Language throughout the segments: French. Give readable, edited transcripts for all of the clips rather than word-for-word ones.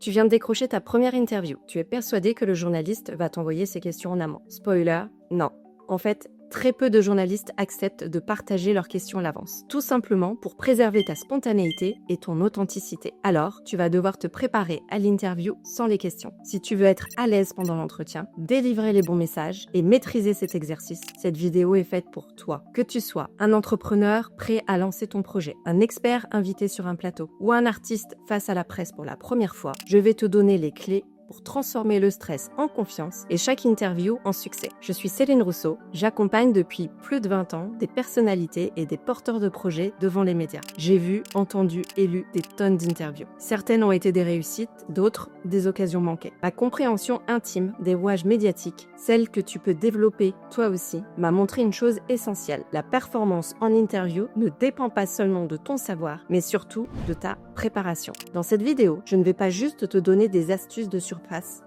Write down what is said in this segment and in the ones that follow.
Tu viens de décrocher ta première interview. Tu es persuadé que le journaliste va t'envoyer ses questions en amont. Spoiler, non. En fait, très peu de journalistes acceptent de partager leurs questions à l'avance. Tout simplement pour préserver ta spontanéité et ton authenticité. Alors, tu vas devoir te préparer à l'interview sans les questions. Si tu veux être à l'aise pendant l'entretien, délivrer les bons messages et maîtriser cet exercice, cette vidéo est faite pour toi. Que tu sois un entrepreneur prêt à lancer ton projet, un expert invité sur un plateau ou un artiste face à la presse pour la première fois, je vais te donner les clés pour transformer le stress en confiance et chaque interview en succès. Je suis Céline Rousseau, j'accompagne depuis plus de 20 ans des personnalités et des porteurs de projets devant les médias. J'ai vu, entendu et lu des tonnes d'interviews. Certaines ont été des réussites, d'autres des occasions manquées. Ma compréhension intime des rouages médiatiques, celle que tu peux développer toi aussi, m'a montré une chose essentielle. La performance en interview ne dépend pas seulement de ton savoir, mais surtout de ta préparation. Dans cette vidéo, je ne vais pas juste te donner des astuces de surface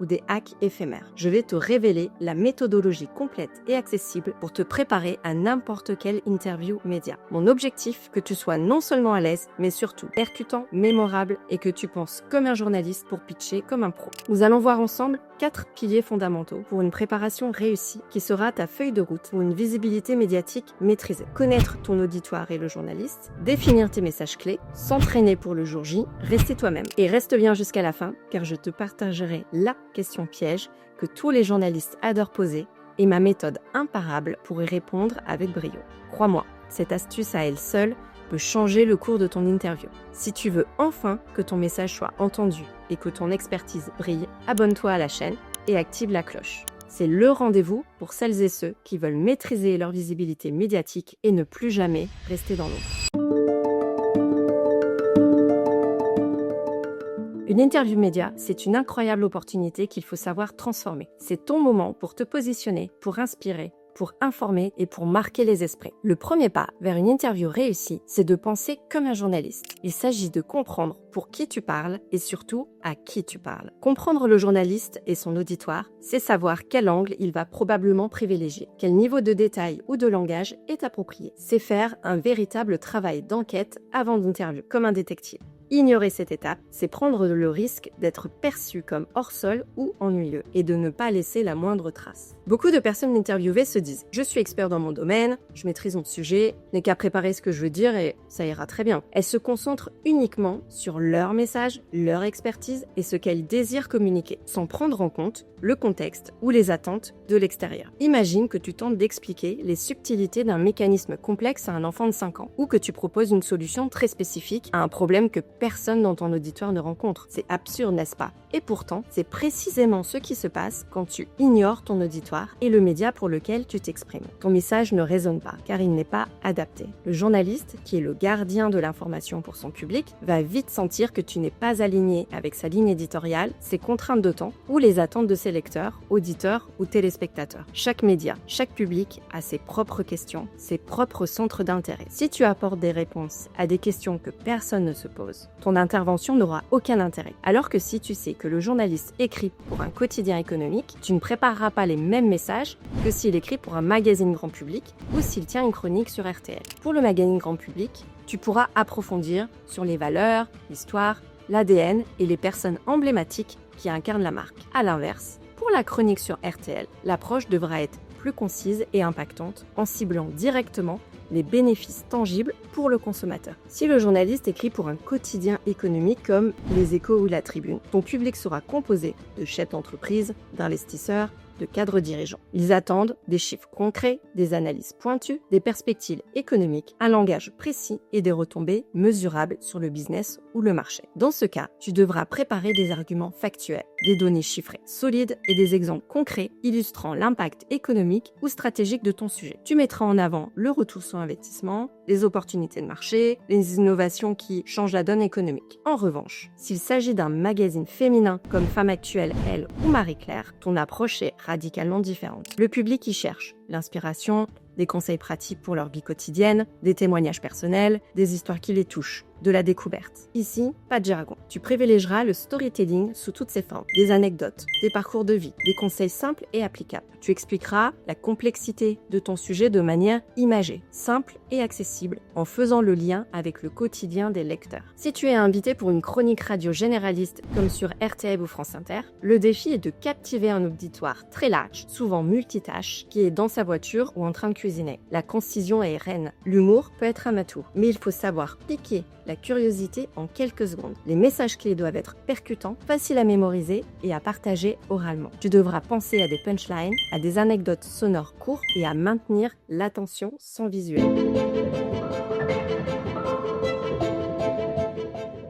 ou des hacks éphémères. Je vais te révéler la méthodologie complète et accessible pour te préparer à n'importe quelle interview média. Mon objectif, que tu sois non seulement à l'aise, mais surtout percutant, mémorable et que tu penses comme un journaliste pour pitcher comme un pro. Nous allons voir ensemble 4 piliers fondamentaux pour une préparation réussie qui sera ta feuille de route pour une visibilité médiatique maîtrisée. Connaître ton auditoire et le journaliste, définir tes messages clés, s'entraîner pour le jour J, rester toi-même. Et reste bien jusqu'à la fin car je te partagerai la question piège que tous les journalistes adorent poser et ma méthode imparable pour y répondre avec brio. Crois-moi, cette astuce à elle seule peut changer le cours de ton interview. Si tu veux enfin que ton message soit entendu et que ton expertise brille, abonne-toi à la chaîne et active la cloche. C'est le rendez-vous pour celles et ceux qui veulent maîtriser leur visibilité médiatique et ne plus jamais rester dans l'ombre. Une interview média, c'est une incroyable opportunité qu'il faut savoir transformer. C'est ton moment pour te positionner, pour inspirer, pour informer et pour marquer les esprits. Le premier pas vers une interview réussie, c'est de penser comme un journaliste. Il s'agit de comprendre pour qui tu parles et surtout à qui tu parles. Comprendre le journaliste et son auditoire, c'est savoir quel angle il va probablement privilégier, quel niveau de détail ou de langage est approprié. C'est faire un véritable travail d'enquête avant d'interview, comme un détective. Ignorer cette étape, c'est prendre le risque d'être perçu comme hors sol ou ennuyeux et de ne pas laisser la moindre trace. Beaucoup de personnes interviewées se disent « Je suis expert dans mon domaine, je maîtrise mon sujet, je n'ai qu'à préparer ce que je veux dire et ça ira très bien ». Elles se concentrent uniquement sur leur message, leur expertise et ce qu'elles désirent communiquer, sans prendre en compte le contexte ou les attentes de l'extérieur. Imagine que tu tentes d'expliquer les subtilités d'un mécanisme complexe à un enfant de 5 ans ou que tu proposes une solution très spécifique à un problème que personne dans ton auditoire ne rencontre. C'est absurde, n'est-ce pas? Et pourtant, c'est précisément ce qui se passe quand tu ignores ton auditoire et le média pour lequel tu t'exprimes. Ton message ne résonne pas, car il n'est pas adapté. Le journaliste, qui est le gardien de l'information pour son public, va vite sentir que tu n'es pas aligné avec sa ligne éditoriale, ses contraintes de temps ou les attentes de ses lecteurs, auditeurs ou téléspectateurs. Chaque média, chaque public a ses propres questions, ses propres centres d'intérêt. Si tu apportes des réponses à des questions que personne ne se pose, ton intervention n'aura aucun intérêt. Alors que si tu sais que le journaliste écrit pour un quotidien économique, tu ne prépareras pas les mêmes messages que s'il écrit pour un magazine grand public ou s'il tient une chronique sur RTL. Pour le magazine grand public, tu pourras approfondir sur les valeurs, l'histoire, l'ADN et les personnes emblématiques qui incarnent la marque. À l'inverse, pour la chronique sur RTL, l'approche devra être plus concise et impactante en ciblant directement les bénéfices tangibles pour le consommateur. Si le journaliste écrit pour un quotidien économique comme Les Échos ou La Tribune, ton public sera composé de chefs d'entreprise, d'investisseurs, de cadres dirigeants. Ils attendent des chiffres concrets, des analyses pointues, des perspectives économiques, un langage précis et des retombées mesurables sur le business ou le marché. Dans ce cas, tu devras préparer des arguments factuels, des données chiffrées solides et des exemples concrets illustrant l'impact économique ou stratégique de ton sujet. Tu mettras en avant le retour sur investissement, les opportunités de marché, les innovations qui changent la donne économique. En revanche, s'il s'agit d'un magazine féminin comme Femme Actuelle, Elle ou Marie-Claire, ton approche est radicalement différente. Le public y cherche l'inspiration, des conseils pratiques pour leur vie quotidienne, des témoignages personnels, des histoires qui les touchent, de la découverte. Ici, pas de jargon. Tu privilégieras le storytelling sous toutes ses formes. Des anecdotes, des parcours de vie, des conseils simples et applicables. Tu expliqueras la complexité de ton sujet de manière imagée, simple et accessible, en faisant le lien avec le quotidien des lecteurs. Si tu es invité pour une chronique radio généraliste comme sur RTL ou France Inter, le défi est de captiver un auditoire très large, souvent multitâche, qui est dans sa voiture ou en train de cuisiner. La concision est reine. L'humour peut être un atout, mais il faut savoir piquer la curiosité en quelques secondes. Les messages clés doivent être percutants, faciles à mémoriser et à partager oralement. Tu devras penser à des punchlines, à des anecdotes sonores courtes et à maintenir l'attention sans visuel.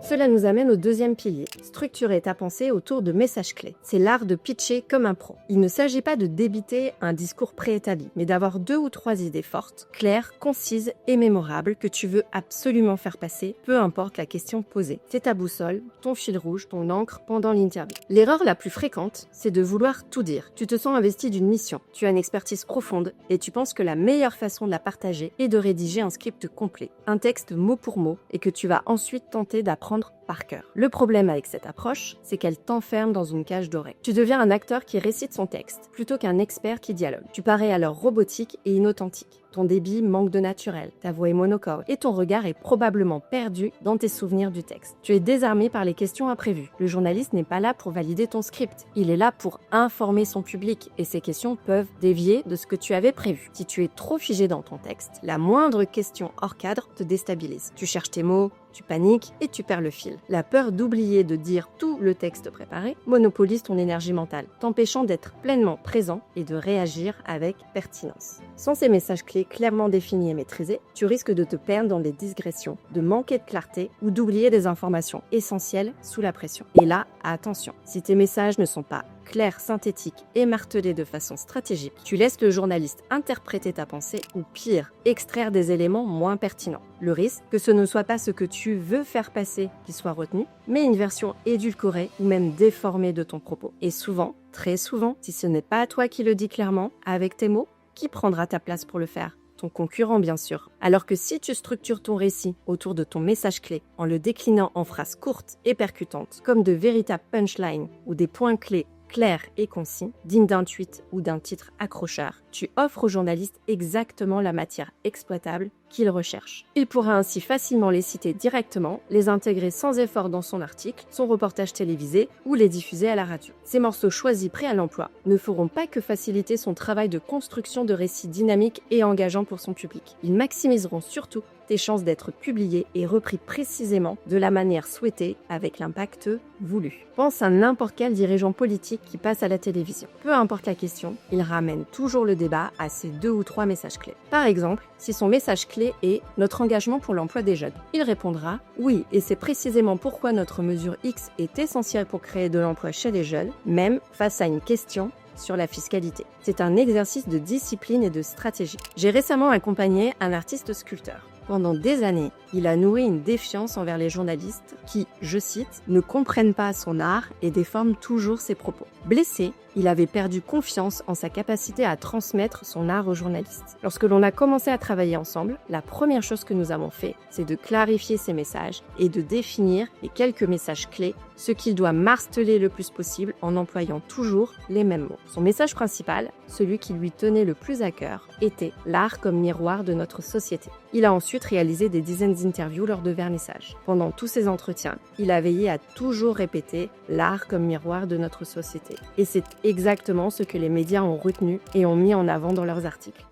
Cela nous amène au deuxième pilier, structurer ta pensée autour de messages clés. C'est l'art de pitcher comme un pro. Il ne s'agit pas de débiter un discours préétabli, mais d'avoir 2 ou 3 idées fortes, claires, concises et mémorables que tu veux absolument faire passer, peu importe la question posée. C'est ta boussole, ton fil rouge, ton encre pendant l'interview. L'erreur la plus fréquente, c'est de vouloir tout dire. Tu te sens investi d'une mission, tu as une expertise profonde et tu penses que la meilleure façon de la partager est de rédiger un script complet, un texte mot pour mot et que tu vas ensuite tenter d'apprendre par cœur. Le problème avec cette approche, c'est qu'elle t'enferme dans une cage dorée. Tu deviens un acteur qui récite son texte, plutôt qu'un expert qui dialogue. Tu parais alors robotique et inauthentique. Ton débit manque de naturel, ta voix est monocorde et ton regard est probablement perdu dans tes souvenirs du texte. Tu es désarmé par les questions imprévues. Le journaliste n'est pas là pour valider ton script, il est là pour informer son public et ces questions peuvent dévier de ce que tu avais prévu. Si tu es trop figé dans ton texte, la moindre question hors cadre te déstabilise. Tu cherches tes mots, tu paniques et tu perds le fil. La peur d'oublier de dire tout le texte préparé monopolise ton énergie mentale, t'empêchant d'être pleinement présent et de réagir avec pertinence. Sans ces messages clés clairement définis et maîtrisés, tu risques de te perdre dans des digressions, de manquer de clarté ou d'oublier des informations essentielles sous la pression. Et là, attention, si tes messages ne sont pas clairs, synthétiques et martelés de façon stratégique, tu laisses le journaliste interpréter ta pensée ou pire, extraire des éléments moins pertinents. Le risque que ce ne soit pas ce que tu veux faire passer qui soit retenu, mais une version édulcorée ou même déformée de ton propos. Et souvent, très souvent, si ce n'est pas à toi qui le dis clairement, avec tes mots, qui prendra ta place pour le faire ? Ton concurrent, bien sûr. Alors que si tu structures ton récit autour de ton message clé en le déclinant en phrases courtes et percutantes, comme de véritables punchlines ou des points clés clair et concis, digne d'un tweet ou d'un titre accrocheur, tu offres au journaliste exactement la matière exploitable qu'il recherche. Il pourra ainsi facilement les citer directement, les intégrer sans effort dans son article, son reportage télévisé ou les diffuser à la radio. Ces morceaux choisis prêts à l'emploi ne feront pas que faciliter son travail de construction de récits dynamiques et engageants pour son public. Ils maximiseront surtout tes chances d'être publié et repris précisément de la manière souhaitée avec l'impact voulu. Pense à n'importe quel dirigeant politique qui passe à la télévision. Peu importe la question, il ramène toujours le débat à ces 2 ou 3 messages clés. Par exemple, si son message clé est « notre engagement pour l'emploi des jeunes », il répondra « oui, et c'est précisément pourquoi notre mesure X est essentielle pour créer de l'emploi chez les jeunes, même face à une question sur la fiscalité. » C'est un exercice de discipline et de stratégie. J'ai récemment accompagné un artiste sculpteur. Pendant des années, il a nourri une défiance envers les journalistes qui, je cite, ne comprennent pas son art et déforment toujours ses propos. Blessé, il avait perdu confiance en sa capacité à transmettre son art aux journalistes. Lorsque l'on a commencé à travailler ensemble, la première chose que nous avons fait, c'est de clarifier ses messages et de définir les quelques messages clés, ce qu'il doit marteler le plus possible en employant toujours les mêmes mots. Son message principal, celui qui lui tenait le plus à cœur, était l'art comme miroir de notre société. Il a ensuite réalisé des dizaines d'interviews lors de vernissages. Pendant tous ces entretiens, il a veillé à toujours répéter l'art comme miroir de notre société. Et c'est exactement ce que les médias ont retenu et ont mis en avant dans leurs articles.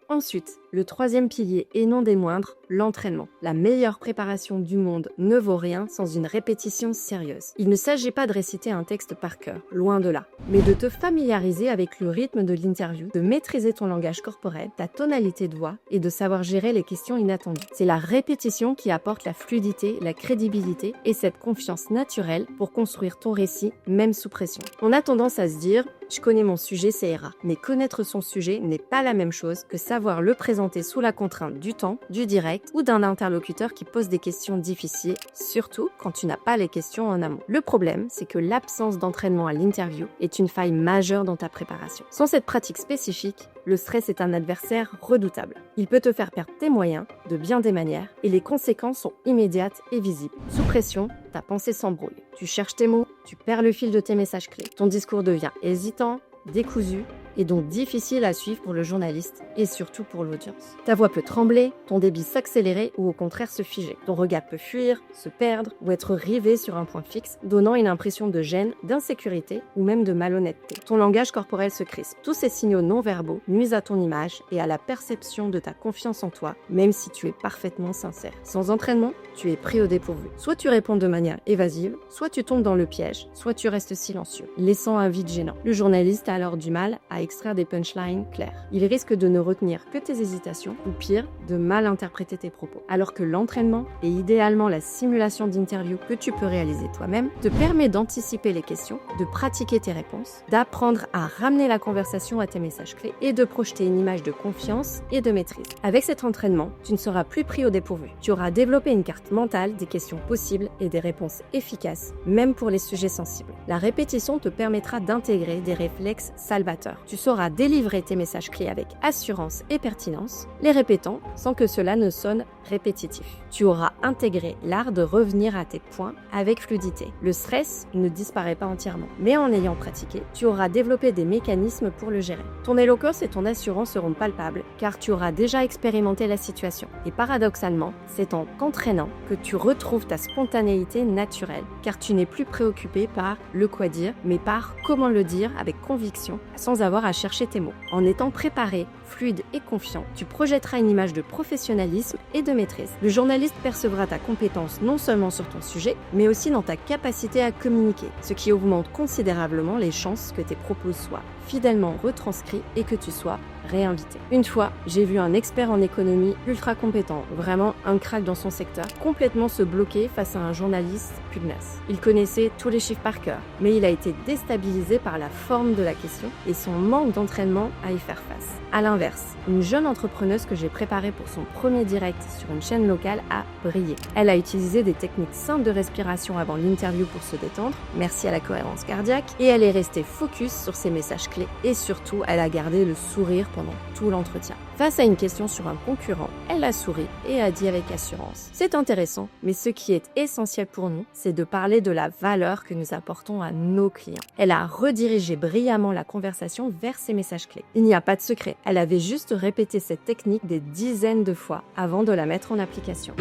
Ensuite, le troisième pilier et non des moindres, l'entraînement. La meilleure préparation du monde ne vaut rien sans une répétition sérieuse. Il ne s'agit pas de réciter un texte par cœur, loin de là, mais de te familiariser avec le rythme de l'interview, de maîtriser ton langage corporel, ta tonalité de voix et de savoir gérer les questions inattendues. C'est la répétition qui apporte la fluidité, la crédibilité et cette confiance naturelle pour construire ton récit, même sous pression. On a tendance à se dire « je connais mon sujet, ça ira ». Mais connaître son sujet n'est pas la même chose que savoir le présenter sous la contrainte du temps, du direct directe ou d'un interlocuteur qui pose des questions difficiles, surtout quand tu n'as pas les questions en amont. Le problème, c'est que l'absence d'entraînement à l'interview est une faille majeure dans ta préparation. Sans cette pratique spécifique, le stress est un adversaire redoutable. Il peut te faire perdre tes moyens de bien des manières et les conséquences sont immédiates et visibles. Sous pression, ta pensée s'embrouille. Tu cherches tes mots, tu perds le fil de tes messages clés. Ton discours devient hésitant, décousu et donc difficile à suivre pour le journaliste et surtout pour l'audience. Ta voix peut trembler, ton débit s'accélérer ou au contraire se figer. Ton regard peut fuir, se perdre ou être rivé sur un point fixe, donnant une impression de gêne, d'insécurité ou même de malhonnêteté. Ton langage corporel se crispe. Tous ces signaux non-verbaux nuisent à ton image et à la perception de ta confiance en toi, même si tu es parfaitement sincère. Sans entraînement, tu es pris au dépourvu. Soit tu réponds de manière évasive, soit tu tombes dans le piège, soit tu restes silencieux, laissant un vide gênant. Le journaliste a alors du mal à extraire des punchlines claires. Il risque de ne retenir que tes hésitations ou pire, de mal interpréter tes propos. Alors que l'entraînement et idéalement la simulation d'interview que tu peux réaliser toi-même te permet d'anticiper les questions, de pratiquer tes réponses, d'apprendre à ramener la conversation à tes messages clés et de projeter une image de confiance et de maîtrise. Avec cet entraînement, tu ne seras plus pris au dépourvu. Tu auras développé une carte mentale des questions possibles et des réponses efficaces, même pour les sujets sensibles. La répétition te permettra d'intégrer des réflexes salvateurs. Tu sauras délivrer tes messages clés avec assurance et pertinence, les répétant sans que cela ne sonne répétitif. Tu auras intégré l'art de revenir à tes points avec fluidité. Le stress ne disparaît pas entièrement, mais en ayant pratiqué, tu auras développé des mécanismes pour le gérer. Ton éloquence et ton assurance seront palpables car tu auras déjà expérimenté la situation. Et paradoxalement, c'est en t'entraînant que tu retrouves ta spontanéité naturelle car tu n'es plus préoccupé par le quoi dire, mais par comment le dire avec conviction sans avoir à chercher tes mots. En étant préparé, fluide et confiant, tu projetteras une image de professionnalisme et de maîtrise. Le journaliste percevra ta compétence non seulement sur ton sujet, mais aussi dans ta capacité à communiquer, ce qui augmente considérablement les chances que tes propos soient fidèlement retranscrits et que tu sois réinvité. Une fois, j'ai vu un expert en économie ultra compétent, vraiment un crack dans son secteur, complètement se bloquer face à un journaliste pugnace. Il connaissait tous les chiffres par cœur, mais il a été déstabilisé par la forme de la question et son manque d'entraînement à y faire face. À l'inverse, une jeune entrepreneuse que j'ai préparée pour son premier direct sur une chaîne locale a brillé. Elle a utilisé des techniques simples de respiration avant l'interview pour se détendre, merci à la cohérence cardiaque, et elle est restée focus sur ses messages clés et surtout, elle a gardé le sourire pendant tout l'entretien. Face à une question sur un concurrent, elle a souri et a dit avec assurance: c'est intéressant, mais ce qui est essentiel pour nous, c'est de parler de la valeur que nous apportons à nos clients. Elle a redirigé brillamment la conversation vers ses messages clés. Il n'y a pas de secret, elle avait juste répété cette technique des dizaines de fois avant de la mettre en application.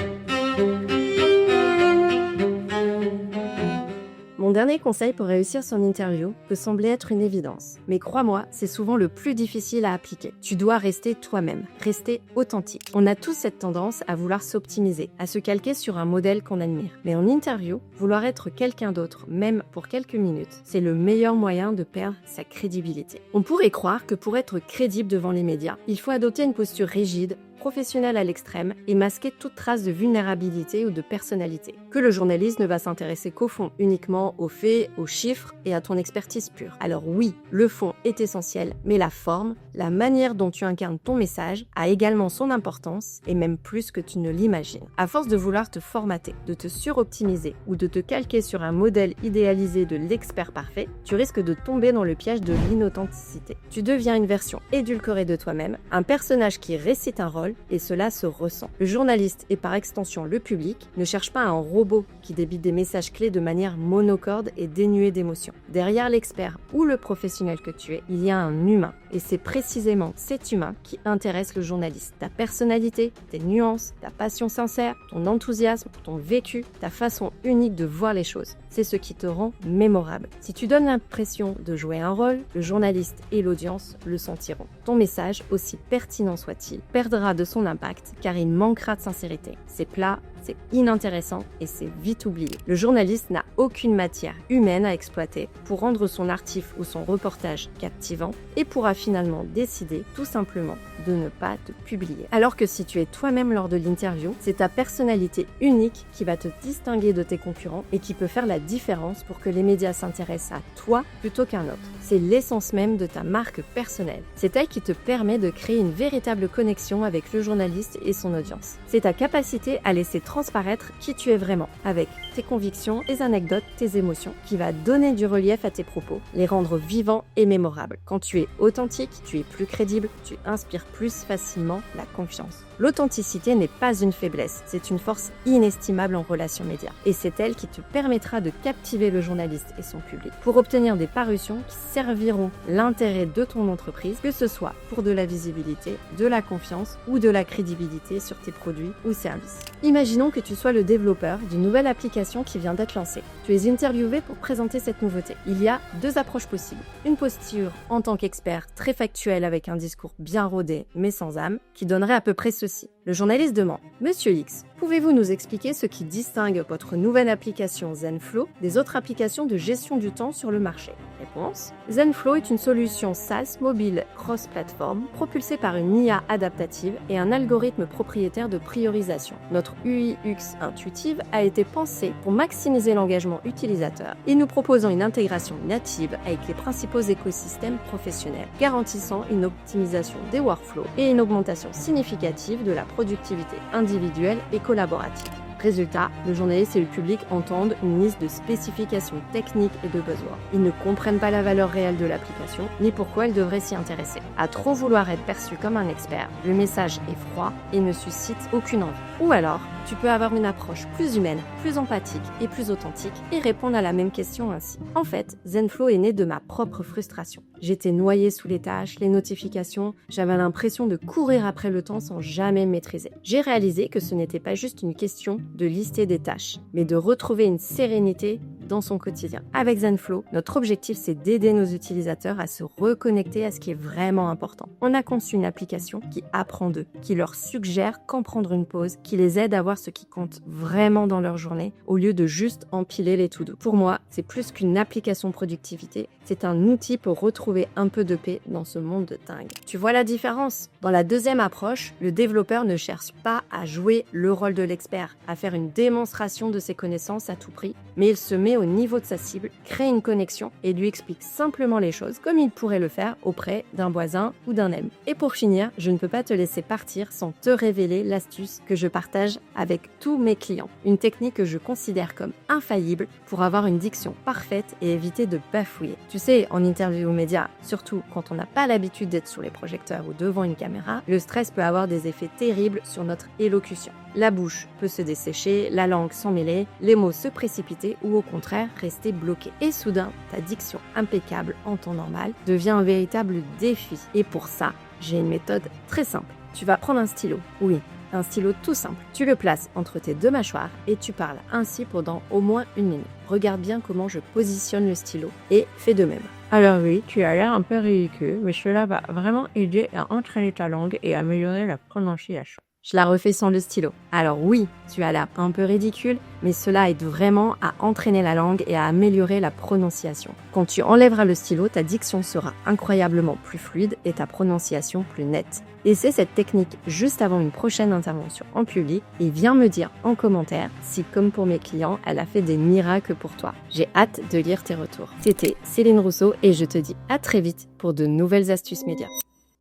Mon dernier conseil pour réussir son interview peut sembler être une évidence, mais crois-moi, c'est souvent le plus difficile à appliquer. Tu dois rester toi-même, rester authentique. On a tous cette tendance à vouloir s'optimiser, à se calquer sur un modèle qu'on admire. Mais en interview, vouloir être quelqu'un d'autre, même pour quelques minutes, c'est le meilleur moyen de perdre sa crédibilité. On pourrait croire que pour être crédible devant les médias, il faut adopter une posture rigide, professionnel à l'extrême et masquer toute trace de vulnérabilité ou de personnalité. Que le journaliste ne va s'intéresser qu'au fond, uniquement aux faits, aux chiffres et à ton expertise pure. Alors oui, le fond est essentiel, mais la forme, la manière dont tu incarnes ton message a également son importance et même plus que tu ne l'imagines. À force de vouloir te formater, de te suroptimiser ou de te calquer sur un modèle idéalisé de l'expert parfait, tu risques de tomber dans le piège de l'inauthenticité. Tu deviens une version édulcorée de toi-même, un personnage qui récite un rôle et cela se ressent. Le journaliste et par extension le public ne cherche pas un robot qui débite des messages clés de manière monocorde et dénuée d'émotion. Derrière l'expert ou le professionnel que tu es, il y a un humain et c'est précisément cet humain qui intéresse le journaliste. Ta personnalité, tes nuances, ta passion sincère, ton enthousiasme, ton vécu, ta façon unique de voir les choses. C'est ce qui te rend mémorable. Si tu donnes l'impression de jouer un rôle, le journaliste et l'audience le sentiront. Ton message, aussi pertinent soit-il, perdra de son impact car il manquera de sincérité. C'est plat, c'est inintéressant et c'est vite oublié. Le journaliste n'a aucune matière humaine à exploiter pour rendre son article ou son reportage captivant et pourra finalement décider tout simplement de ne pas te publier. Alors que si tu es toi-même lors de l'interview, c'est ta personnalité unique qui va te distinguer de tes concurrents et qui peut faire la différence pour que les médias s'intéressent à toi plutôt qu'un autre. C'est l'essence même de ta marque personnelle. C'est elle qui te permet de créer une véritable connexion avec avec le journaliste et son audience. C'est ta capacité à laisser transparaître qui tu es vraiment, avec tes convictions, tes anecdotes, tes émotions, qui va donner du relief à tes propos, les rendre vivants et mémorables. Quand tu es authentique, tu es plus crédible, tu inspires plus facilement la confiance. L'authenticité n'est pas une faiblesse, c'est une force inestimable en relation média. Et c'est elle qui te permettra de captiver le journaliste et son public pour obtenir des parutions qui serviront l'intérêt de ton entreprise, que ce soit pour de la visibilité, de la confiance ou de la crédibilité sur tes produits ou services. Imaginons que tu sois le développeur d'une nouvelle application qui vient d'être lancée. Tu es interviewé pour présenter cette nouveauté. Il y a deux approches possibles. Une posture en tant qu'expert très factuelle avec un discours bien rodé mais sans âme, qui donnerait à peu près ceci. Le journaliste demande « Monsieur X, pouvez-vous nous expliquer ce qui distingue votre nouvelle application Zenflow des autres applications de gestion du temps sur le marché ?» Réponse: Zenflow est une solution SaaS mobile cross-platform propulsée par une IA adaptative et un algorithme propriétaire de priorisation. Notre UI/UX intuitive a été pensée pour maximiser l'engagement utilisateur et nous proposons une intégration native avec les principaux écosystèmes professionnels, garantissant une optimisation des workflows et une augmentation significative de la productivité individuelle et collaborative. Résultat, le journaliste et le public entendent une liste de spécifications techniques et de buzzwords. Ils ne comprennent pas la valeur réelle de l'application, ni pourquoi ils devraient s'y intéresser. À trop vouloir être perçu comme un expert, le message est froid et ne suscite aucune envie. Ou alors, tu peux avoir une approche plus humaine, plus empathique et plus authentique et répondre à la même question ainsi. En fait, Zenflow est né de ma propre frustration. J'étais noyée sous les tâches, les notifications, j'avais l'impression de courir après le temps sans jamais maîtriser. J'ai réalisé que ce n'était pas juste une question de lister des tâches, mais de retrouver une sérénité dans son quotidien. Avec Zenflow, notre objectif c'est d'aider nos utilisateurs à se reconnecter à ce qui est vraiment important. On a conçu une application qui apprend d'eux, qui leur suggère quand prendre une pause, qui les aide à voir ce qui compte vraiment dans leur journée, au lieu de juste empiler les to-do. Pour moi, c'est plus qu'une application productivité, c'est un outil pour retrouver un peu de paix dans ce monde de dingue. Tu vois la différence? Dans la deuxième approche, le développeur ne cherche pas à jouer le rôle de l'expert, à faire une démonstration de ses connaissances à tout prix, mais il se met au niveau de sa cible, crée une connexion et lui explique simplement les choses comme il pourrait le faire auprès d'un voisin ou d'un ami. Et pour finir, je ne peux pas te laisser partir sans te révéler l'astuce que je partage avec tous mes clients. Une technique que je considère comme infaillible pour avoir une diction parfaite et éviter de bafouiller. Tu sais, en interview aux médias, surtout quand on n'a pas l'habitude d'être sous les projecteurs ou devant une caméra, le stress peut avoir des effets terribles sur notre élocution. La bouche peut se dessécher, la langue s'emmêler, les mots se précipiter ou au contraire rester bloqués. Et soudain, ta diction impeccable en temps normal devient un véritable défi. Et pour ça, j'ai une méthode très simple. Tu vas prendre un stylo, oui, un stylo tout simple. Tu le places entre tes deux mâchoires et tu parles ainsi pendant au moins 1 minute. Regarde bien comment je positionne le stylo et fais de même. Alors oui, tu as l'air un peu ridicule, mais cela va vraiment aider à entraîner ta langue et améliorer la prononciation. Je la refais sans le stylo. Alors oui, tu as l'air un peu ridicule, mais cela aide vraiment à entraîner la langue et à améliorer la prononciation. Quand tu enlèveras le stylo, ta diction sera incroyablement plus fluide et ta prononciation plus nette. Essaie cette technique juste avant une prochaine intervention en public et viens me dire en commentaire si, comme pour mes clients, elle a fait des miracles pour toi. J'ai hâte de lire tes retours. C'était Céline Rousseau et je te dis à très vite pour de nouvelles astuces médias.